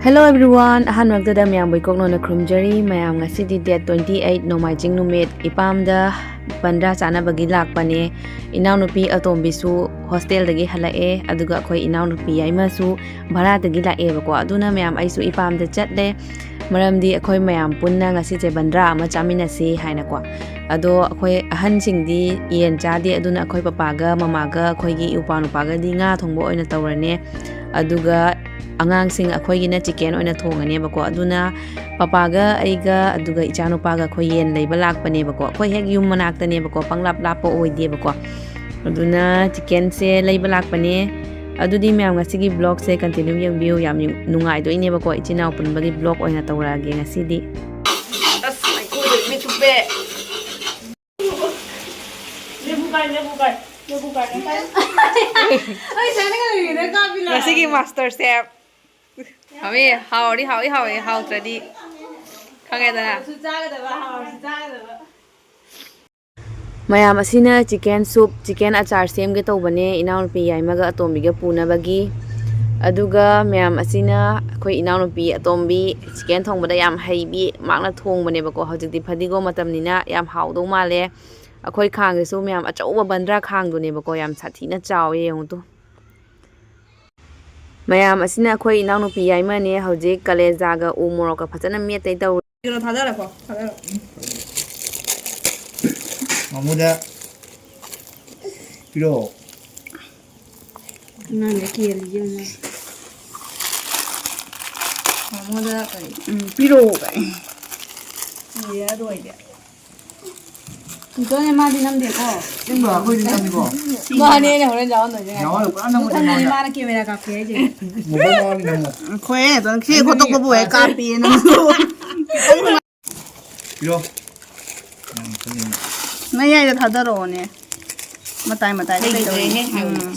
Hello everyone, ahan magdada mayam boykokno na krumjari mayam ngasidi date 28 nomaijing numit ipamda bandra chana bagi lakpane inau nupi atombisu hostel dagi halae aduga khoi inau nupi yaima su bhara dagi lae bako aduna mayam aisu ipamda chatle maramdi akhoi mayam punna ngasi je bandra ama chaminasi haina ko ado akhoi ahan singdi yen chadi aduna akhoi papaga mamaga akhoi gi upa nupaga di nga thongbo oina tawrane aduga angangsing akhoi chicken oina thongane bako aduna papaga aiga aduga ichanupaga khoi yen leiba lakpane bako khoi hek yum manaktane bako panglap lapo oide bako aduna chicken se leiba lakpane adudi myam ngasigi vlog se continue yang view yam nungai do ine bako ichina punbagi vlog oina tawrage ngasidi as my god me tupe lebukai ai sana ka ni ka pila ngasigi master chef Hawi, how tadi. Kagak Mayam asina chicken soup, chicken achar sem ge tawbane inaun pi yaimaga atombi ga puna bagi. Aduga mayam asina khoi inaun pi atombi chicken thongbada yam haibi makna thongbane bako hojikti phadigo matamnina yam haudo male. Akhoi khang ge su mayam achauba bandra khang do ne bako yam sathina chawe yongtu. Mayam asina akhoi inaw nupi yaima ne hojik kalejaga u moroka phajana metai taw Kilo thadara ko thadara Mamuda Piro na ne kiyeli yema Mamuda kai piro kai ya doide Ito ne ma dinam de ko Sing ba khoi dinam ko Ma ne ne horen jawan do je Jawan ko ana mo Kan ne ma na camera ka phe je mo ba ni mo Khoi don khi ko to ko bu e ka pi na Piro Mai ya da thadara ne Matai de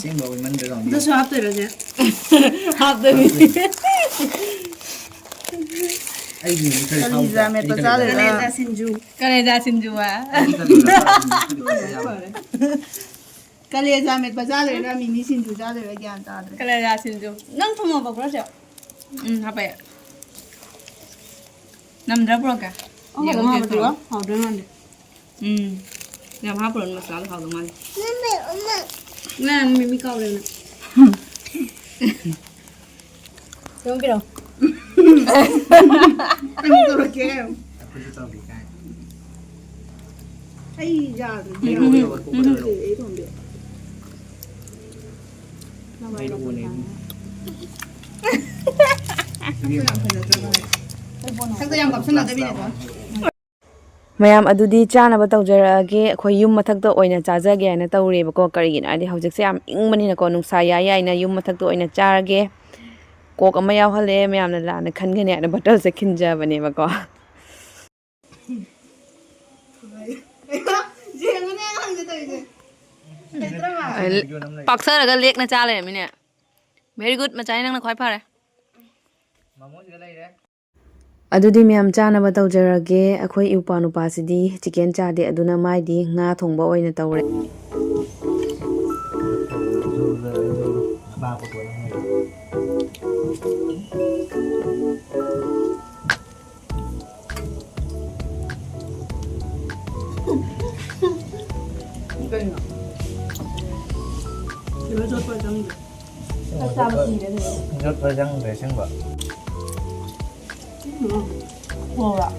Sing ba man de dong This half the roje. Half the ai ni thai khau Kaliza me pasa de Kaliza sinju wa. Kaliza me pasa de ra mini sinju ja de gyan ta de. Kaliza sinju. Nang thomo ba bro ja. Apa ya? Nam dra bro ka. Ye ko ha ba ha de man de. Ya ha bro masala ha do man. Nah, mimi kau deh. Jangan kira. Kamu tu lagi. Aku tu tahu kan Ay, ya. Mai lu ni Satu yang kau sana tapi ni tu. mayam adudi chana ba tawjarage akhoi yum mathakta oina chajage na tawre bako karigin adi hojikse am ingmani na ko nungsa ya na yum mathakta oina charage kok ama yaw hale mayam na la na khangene na batal se khinja bane bako Je mana yang je tu je. paksaraga lek na chale mine very good machai nang na khoi phare Mamu je lai re adudi myam chana ba tawjarage akhoi upa nupa sidi chicken chade aduna mai di nga thongba oina tawre ba ko to Dua jod per jam. Jod per jam de sang ba Ora.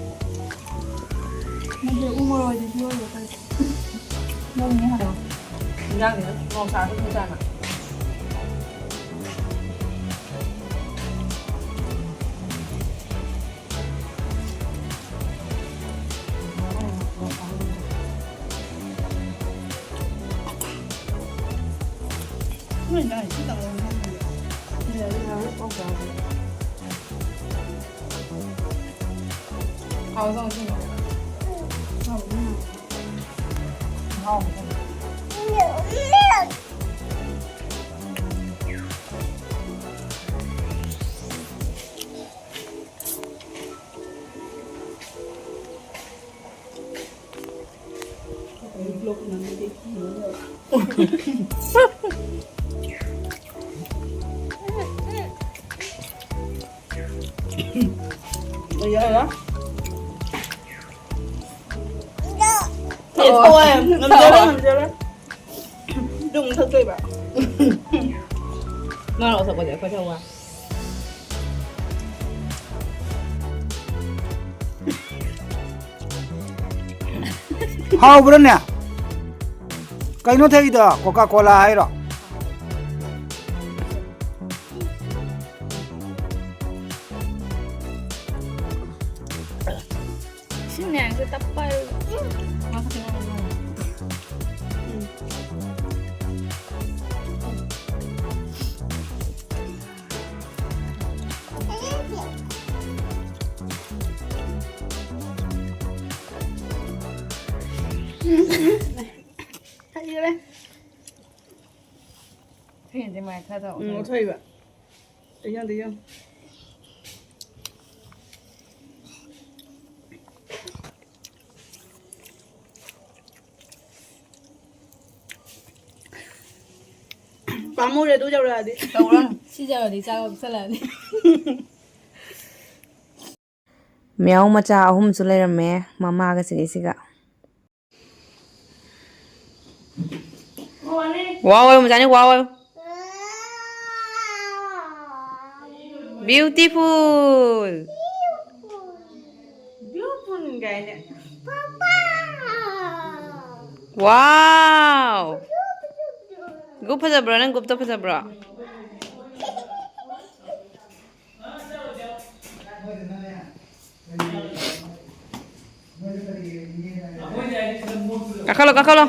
Nanti umur aja dia ya kan. Mau ni ada. Enggak ni, mau satu tu sana. Mana dah kita orang ni. Ya, ya, okey. 好上去吗？好不好？ gì vậy đó? Thiệt thôi em, làm chưa đấy. Đừng thật kỳ bạn. Nó là thật có thể phải theo qua. 하우브르네. 까이노테이다 코카콜라 아이로. Nè, cái tóc bay. Thấy chưa đây? Thấy hiện trên mày thay đâu? Nó thấy vậy. Đi chưa? Bà mua để tôi đâu ra đi. Đâu đó. Giờ thì sao là đi. Meow macha ahum su leirame mama ga siga. Wow, machani wow. Beautiful. Beautiful guy nè. Wow. Gup phasa bra nang gup to phasa bra. Kakalo.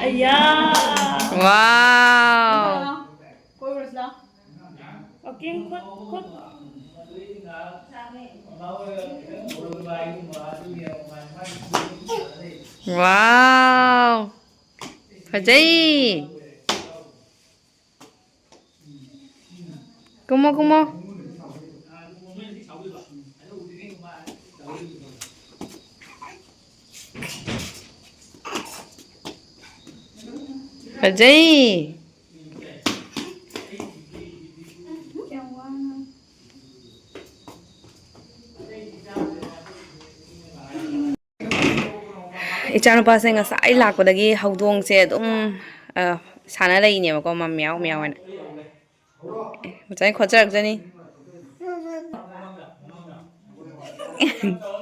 Ayah. Wow. Kau urus dah. Okey, kut. Wow. Fajai. Kumo. Fajai. Ichanupa nga sai lakpadagi haudong se adum sana lainebako ma meow ana. Machai khocharakjani.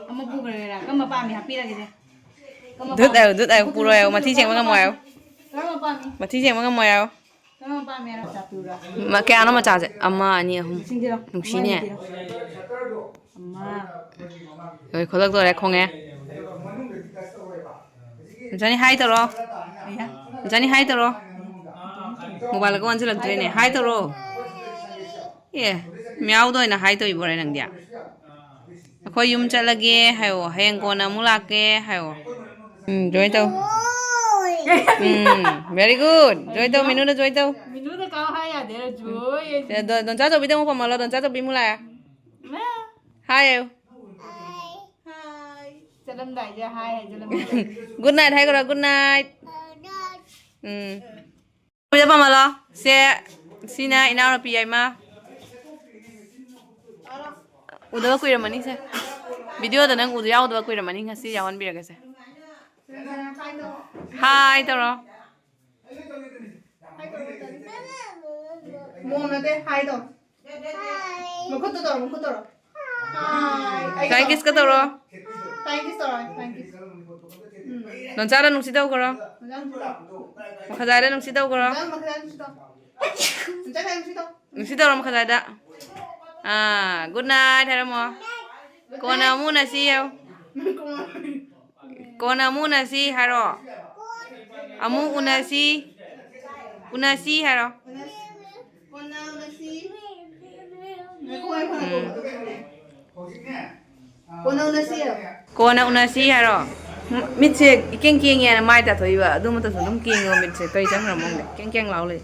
Ama bukan ra, kamu apa mi happy lagi deh. Dut au puro au mathi cheng manga moyo. Kamu apa mi? Mathi cheng manga moyo. Kamu apa mi ra satu ra. Ma kya no macha je amma ani ahum. Singkiro. Nungshine. Amma. Oi khodak do re khonge. Jani hai taro. Jani hai taro. Mobile ko anjil lagtre ne hai taro. Ye, meow do ina hai to ibore nang dia. Akhoi yum chalage hayo hayang ko na mulake hayo. Joy to. Very good. Joy to minu na joy to. Minu tu kau hai ya, dia joy. Don cha to bi dong pa mala don cha to bi mulaya. Hai yo. Hai. Salam dai je hai, salam. Good night hai ko good night. Bây pa mala se sina ina pi ai ma. Udah kuira mani se. Video da nang udah yaw da kuira mani ngasi yawan bi se. Hai taro. Mau nanti hai tu. Mau kau tu. Hai. Thank you taro. Thank you. Don cara nung sitaw ko ro. Makadada nung sitaw ko ro. Nung sitaw ro makadada. Good night hara mo. Kona muna si yaw. Kona muna si haro. Amu unasi haro. Kona unasi haro. Mitse keng ya mai ta thoi ba dum ta dum keng ngo mitse kai chang ra mong de keng lao le.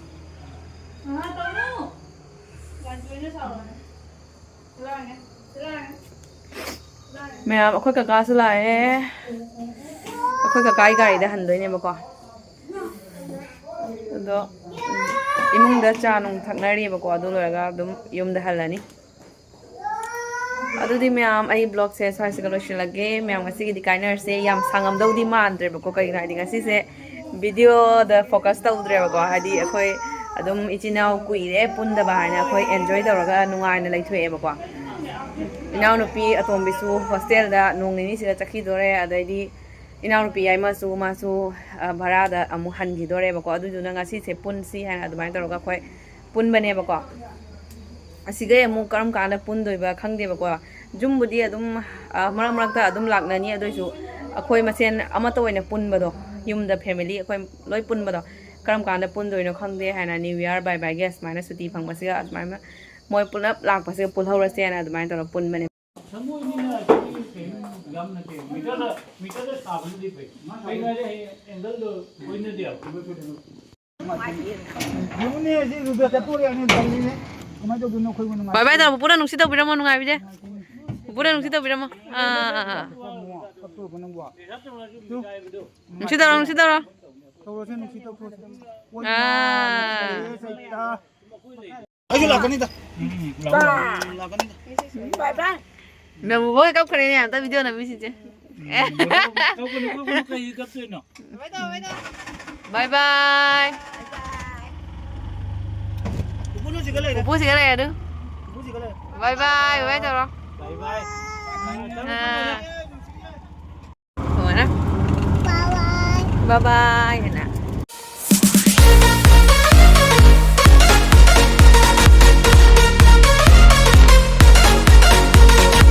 Mẹ akhoi ka ka sala e. ꯑꯩꯈꯣꯏ ꯀꯀꯥꯒꯤ ꯒꯥꯔꯤꯗ ꯍꯟꯗꯣꯏꯅꯦꯕꯀꯣ ꯑꯗꯣ ꯏꯃꯨꯡꯗ ꯆꯥ ꯅꯨꯡ ꯊꯛꯅꯔꯤꯕꯀꯣ ꯑꯗꯨ ꯂꯣꯏꯔꯒ ꯑꯗꯨꯝ ꯌꯨꯝꯗ ꯍꯜꯂꯅꯤ ꯑꯗꯨꯗꯤ ꯃꯌꯥꯝ ꯑꯩ ꯕ꯭ꯂꯣꯒꯁꯦ ꯁ꯭ꯋꯥꯏꯁꯤꯒ ꯂꯣꯏꯁꯤꯜꯂꯒꯦ ꯃꯌꯥꯝ ꯉꯁꯤꯒꯤꯗꯤ ꯀꯥꯏꯅꯔꯁꯦ ꯌꯥꯝ ꯁꯥꯡꯉꯝꯗꯧꯗꯤ ꯃꯥꯟꯗ꯭ꯔꯦꯕꯀꯣ ꯀꯩꯒꯤꯅꯣ ꯍꯥꯏꯗꯤ ꯉꯁꯤꯁꯦ ꯚꯤꯗꯤꯑꯣꯗ ꯐꯣꯀꯁ ꯇꯧꯗ꯭ꯔꯦꯕꯀꯣ ꯍꯥꯏꯗꯤ ꯑꯩꯈꯣꯏ ꯑꯗꯨꯝ ꯏꯆꯤꯟ ꯏꯅꯥꯎ ꯀꯨꯏꯔꯦ ꯄꯨꯟꯗꯕ ꯍꯥꯏꯅ ꯑꯩꯈꯣꯏ ꯑꯦꯟꯖꯣꯏ ꯇꯧꯔꯒ ꯅꯨꯡꯉꯥꯏꯅ ꯂꯩꯊꯣꯛꯑꯦꯕꯀꯣ ꯏꯅꯥꯎꯅꯨꯄꯤ ꯑꯇꯣꯝꯕꯤꯁꯨ ꯍꯣꯁꯇꯦꯜꯗ ꯅꯣꯡ ꯅꯤꯅꯤꯁꯤꯗ ꯆꯠꯈꯤꯗꯣꯔꯦ ꯑꯗꯩꯗꯤ ꯏꯅꯥꯎꯅꯨꯄꯤ ꯌꯥꯏꯃꯁꯨ ꯃꯥꯁꯨ ꯚꯔꯥꯗ ꯑꯃꯨꯛ ꯍꯟꯈꯤꯗꯣꯔꯦꯕꯀꯣ ꯑꯗꯨꯗꯨꯅ ꯉꯁꯤꯁꯦ ꯄꯨꯟꯁꯤ ꯍꯥꯏꯅ ꯑꯗꯨꯃꯥꯏꯅ ꯇꯧꯔꯒ ꯑꯩꯈꯣꯏ ꯄꯨꯟꯕꯅꯦꯕꯀꯣ ꯑꯁꯤꯒꯩ ꯑꯃꯨꯛ ꯀꯔꯝ ꯀꯥꯟꯗ ꯄꯨꯟꯗꯣꯏꯕ ꯈꯪꯗꯦꯕꯀꯣ ꯌꯨꯝꯕꯨꯗꯤ ꯑꯗꯨꯝ ꯃꯔꯛ ꯃꯔꯛꯇ ꯑꯗꯨꯝ ꯂꯥꯛꯅꯅꯤ ꯑꯗꯨꯏꯁꯨ ꯑꯩꯈꯣꯏ ꯃꯁꯦꯟ ꯑꯃꯠꯇ ꯑꯣꯏꯅ ꯄꯨꯟꯕꯗꯣ ꯌꯨꯝꯗ ꯐꯦꯃꯤꯂꯤ ꯑꯩꯈꯣই ꯂꯣꯏ ꯄꯨꯟꯕꯗꯣ ꯀꯔꯝ ꯀꯥꯟꯗ ꯄꯨꯟꯗꯣꯏꯅꯣ ꯈꯪꯗꯦ ꯍꯥꯏꯅ ꯅ꯭ꯌꯨ ꯏꯌꯥꯔ ꯕꯥꯏ ꯕꯥꯏꯒꯤ ꯑꯁꯨꯃꯥꯏꯅ ꯁꯨꯇꯤ ꯐꯪꯕꯁꯤꯒ ꯑꯁꯨꯃꯥꯏꯅ ꯃꯣꯏ ꯄꯨꯂꯞ ꯂꯥꯛꯄꯁꯤꯒ ꯄꯨꯜꯍꯧꯔꯁꯦꯅ ꯑꯗꯨꯃꯥꯏꯅ ꯇꯧꯔꯒ ꯄꯨꯟꯕꯅꯦ ꯕꯥꯏ ꯕꯥꯏ ꯇꯧꯔꯣ ꯄꯨꯄꯨꯅ ꯅꯨꯡꯁꯤ ꯇꯧꯕꯤꯔꯝꯃꯣ ꯅꯨꯡꯉꯥꯏꯕꯤꯗꯦ ꯄꯨꯄꯨꯅ ꯅꯨꯡꯁꯤ ꯇꯧꯕꯤꯔꯝꯃꯣ ꯅꯨꯡꯁꯤ ꯇꯧꯔꯣ ꯅꯨꯡꯁꯤ ꯇꯧꯔꯣ ꯑꯩꯁꯨ ꯂꯥꯛꯀꯅꯤꯗ ꯅꯪꯕꯨ ꯍꯣꯏ ꯀꯞꯈ꯭ꯔꯦꯅꯦ ꯑꯝꯇ ꯚꯤꯗꯤꯑꯣ ꯅꯝꯃꯤꯁꯤꯁꯦ ꯕꯥꯏ ꯕꯥꯏ ꯄꯨꯄꯨꯁꯤꯒ ꯂꯩꯔꯦ ꯑꯗꯨ ꯕꯥꯏ ꯕꯥꯏ ꯕꯥꯏ ꯇꯧꯔꯣ ꯕꯥꯏ ꯕꯥꯏ